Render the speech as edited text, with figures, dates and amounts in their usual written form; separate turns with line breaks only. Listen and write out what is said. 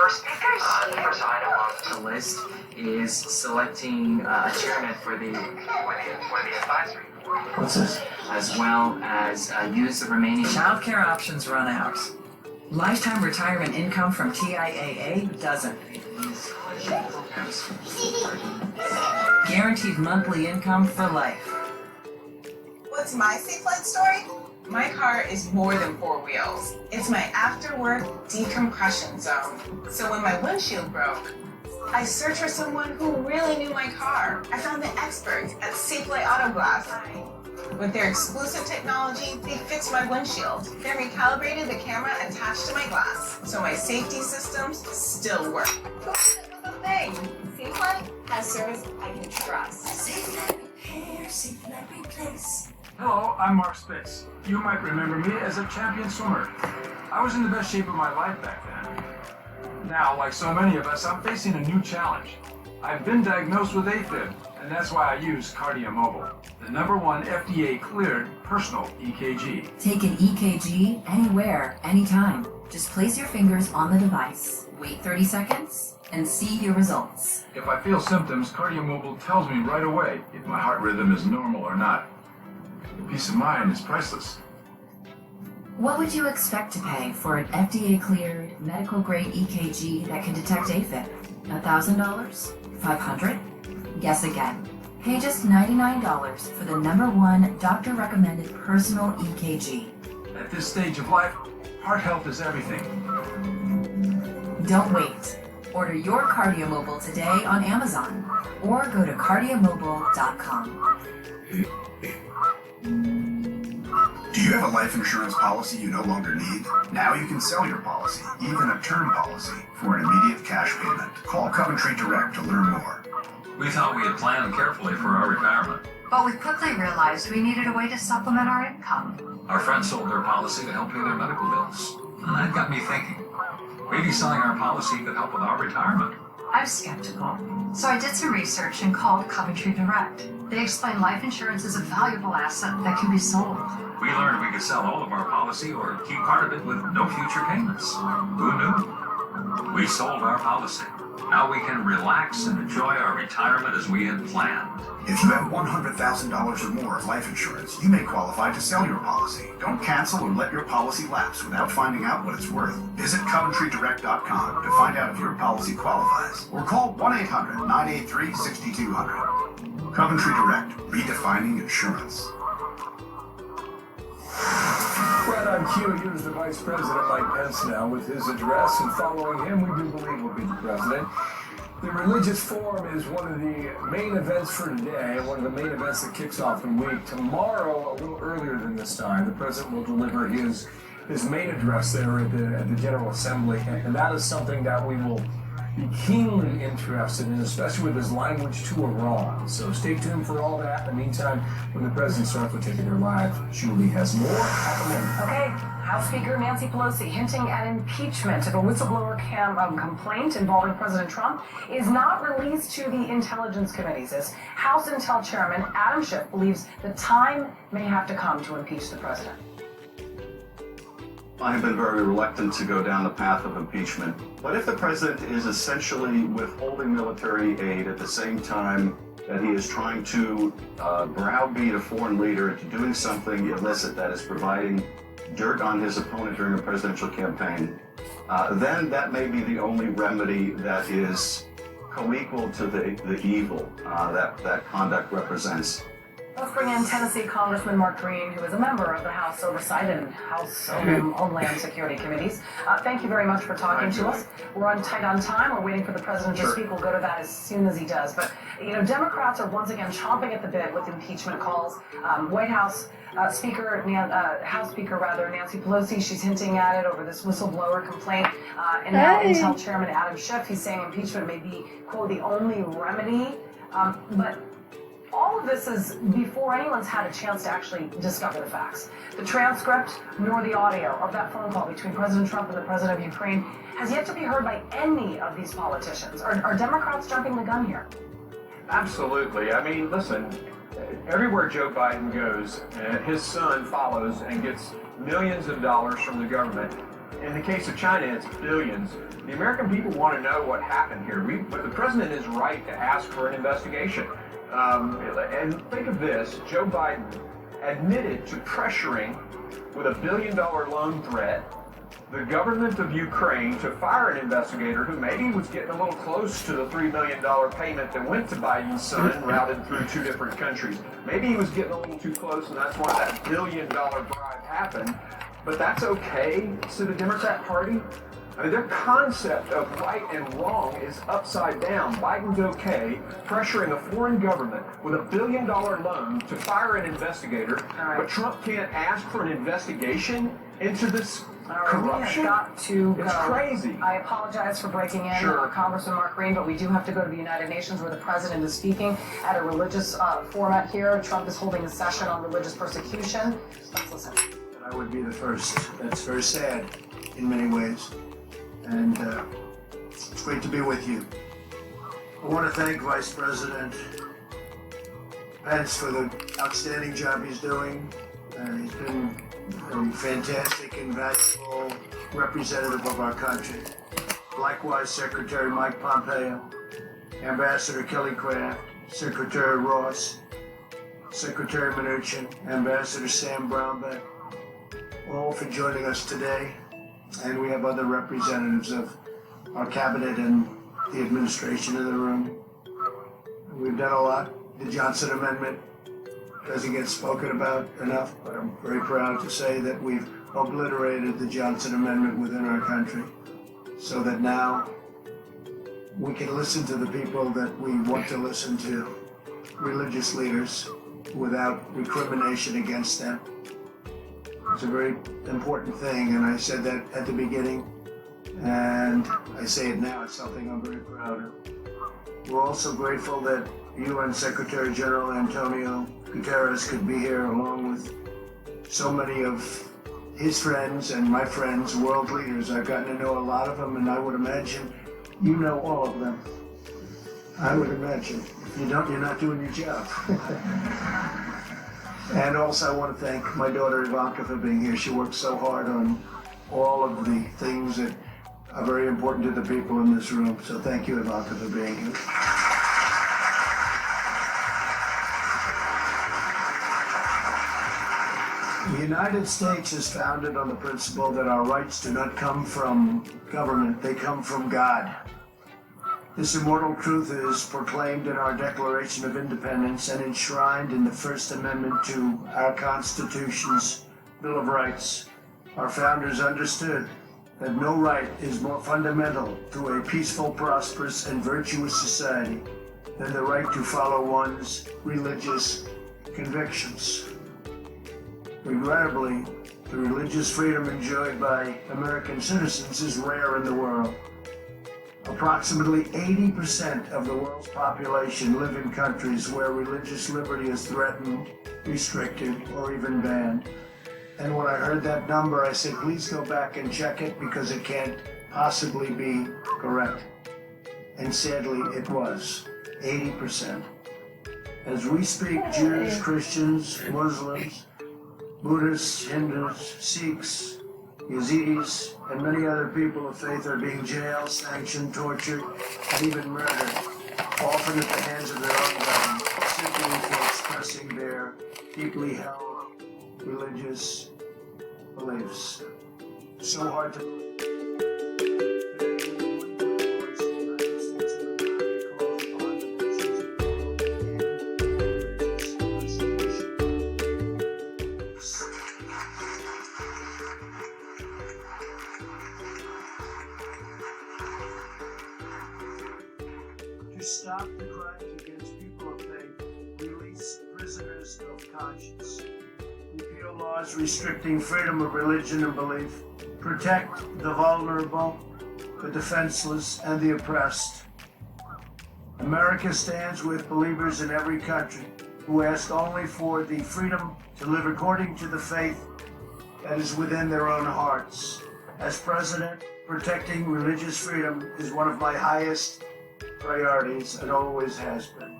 first item on the list is selecting a chairman for the advisory board.
What's this?
As well as use the remaining
Childcare options run out. Lifetime retirement income from TIAA doesn't. Guaranteed monthly income for life.
What's my safe flight story? My car is more than four wheels. It's my after-work decompression zone. So when my windshield broke, I searched for someone who really knew my car. I found the experts at Safeway Auto Glass. With their exclusive technology, they fixed my windshield, then recalibrated the camera attached to my glass, so my safety systems still work.
Thing. Safeway has service I can trust.
Safely repair, safely replace.
Hello, I'm Mark Spitz. You might remember me as a champion swimmer. I was in the best shape of my life back then. Now, like so many of us, I'm facing a new challenge. I've been diagnosed with AFib, and that's why I use KardioMobile, the #1 FDA-cleared personal EKG.
Take an EKG anywhere, anytime. Just place your fingers on the device, wait 30 seconds, and see your results.
If I feel symptoms, KardioMobile tells me right away if my heart rhythm is normal or not. The peace of mind is priceless.
What would you expect to pay for an FDA-cleared, medical-grade EKG that can detect AFib? $1,000? $500? Guess again. Pay just $99 for the #1 doctor-recommended personal EKG.
At this stage of life, heart health is everything.
Don't wait. Order your KardioMobile today on Amazon or go to KardioMobile.com.
Do you have a life insurance policy you no longer need? Now you can sell your policy, even a term policy, for an immediate cash payment. Call Coventry Direct to learn more.
We thought we had planned carefully for our retirement.
But we quickly realized we needed a way to supplement our income.
Our friends sold their policy to help pay their medical bills. And that got me thinking. Maybe selling our policy could help with our retirement.
I'm skeptical. So I did some research and called Coventry Direct. They explained life insurance is a valuable asset that can be sold.
We learned we could sell all of our policy or keep part of it with no future payments. Who knew? We sold our policy. Now we can relax and enjoy our retirement as we had planned.
If you have $100,000 or more of life insurance, you may qualify to sell your policy. Don't cancel or let your policy lapse without finding out what it's worth. Visit CoventryDirect.com to find out if your policy qualifies. Or call 1-800-983-6200. Coventry Direct, redefining insurance.
Right on cue, here's the Vice President Mike Pence now with his address, and following him, we do believe will be the President. The religious forum is one of the main events for today, and one of the main events that kicks off the week. Tomorrow, a little earlier than this time, the President will deliver his main address there at the General Assembly, and that is something that we will be keenly interested in, especially with his language to Iran. So stay tuned for all that. In the meantime, when the President starts, we'll take it here live. Julie has more.
Okay, House Speaker Nancy Pelosi hinting at impeachment if a whistleblower complaint involving President Trump is not released to the intelligence committees. As House Intel Chairman Adam Schiff believes the time may have to come to impeach the president.
I have been very reluctant to go down the path of impeachment. But if the president is essentially withholding military aid at the same time that he is trying to browbeat a foreign leader into doing something illicit that is providing dirt on his opponent during a presidential campaign, then that may be the only remedy that is co-equal to the evil that conduct represents.
Let's bring in Tennessee Congressman Mark Green, who is a member of the House Oversight and House Homeland Security Committees. Thank you very much for talking to us. We're tight on time. We're waiting for the president to speak. We'll go to that as soon as he does. But, Democrats are once again chomping at the bit with impeachment calls. White House House Speaker Nancy Pelosi, she's hinting at it over this whistleblower complaint. And now Intel Chairman Adam Schiff, he's saying impeachment may be, quote, the only remedy. But all of this is before anyone's had a chance to actually discover the facts. The transcript nor the audio of that phone call between President Trump and the President of Ukraine has yet to be heard by any of these politicians. Are Democrats jumping the gun here?
Absolutely. I mean, listen, everywhere Joe Biden goes, his son follows and gets millions of dollars from the government. In the case of China, it's billions. The American people want to know what happened here. But the president is right to ask for an investigation. And think of this, Joe Biden admitted to pressuring, with a $1 billion loan threat, the government of Ukraine to fire an investigator who maybe was getting a little close to the $3 million payment that went to Biden's son routed through 2 different countries. Maybe he was getting a little too close, and that's why that $1 billion bribe happened. But that's okay to the Democrat Party? I mean, their concept of right and wrong is upside down. Biden's okay pressuring a foreign government with a $1 billion loan to fire an investigator, but Trump can't ask for an investigation into this corruption?
We have got to go.
It's crazy.
I apologize for breaking in, Congressman Mark Green, but we do have to go to the United Nations where the president is speaking at a religious format here. Trump is holding a session on religious persecution. Let's listen.
I would be the first. That's very sad in many ways. And it's great to be with you. I want to thank Vice President Pence for the outstanding job he's doing. He's been a fantastic and valuable representative of our country. Likewise, Secretary Mike Pompeo, Ambassador Kelly Craft, Secretary Ross, Secretary Mnuchin, Ambassador Sam Brownback, all for joining us today. And we have other representatives of our cabinet and the administration in the room. We've done a lot. The Johnson Amendment doesn't get spoken about enough, but I'm very proud to say that we've obliterated the Johnson Amendment within our country so that now we can listen to the people that we want to listen to, religious leaders, without recrimination against them. It's a very important thing, and I said that at the beginning, and I say it now. It's something I'm very proud of. We're also grateful that UN Secretary General Antonio Guterres could be here along with so many of his friends and my friends, world leaders. I've gotten to know a lot of them, and I would imagine you know all of them. I would imagine. If you don't, you're not doing your job. And also I want to thank my daughter Ivanka for being here. She worked so hard on all of the things that are very important to the people in this room. So thank you, Ivanka, for being here. The United States is founded on the principle that our rights do not come from government, they come from God. This immortal truth is proclaimed in our Declaration of Independence and enshrined in the First Amendment to our Constitution's Bill of Rights. Our founders understood that no right is more fundamental to a peaceful, prosperous, and virtuous society than the right to follow one's religious convictions. Regrettably, the religious freedom enjoyed by American citizens is rare in the world. Approximately 80% of the world's population live in countries where religious liberty is threatened, restricted, or even banned. And when I heard that number, I said, please go back and check it because it can't possibly be correct. And sadly, it was 80%. As we speak, Jews, Christians, Muslims, Buddhists, Hindus, Sikhs, Yazidis, and many other people of faith are being jailed, sanctioned, tortured, and even murdered, often at the hands of their own government, simply for expressing their deeply held religious beliefs. So hard to believe. To stop the crimes against people of faith, release prisoners of conscience, repeal laws restricting freedom of religion and belief, protect the vulnerable, the defenseless, and the oppressed. America stands with believers in every country who ask only for the freedom to live according to the faith that is within their own hearts. As president, protecting religious freedom is one of my highest priorities and always has been.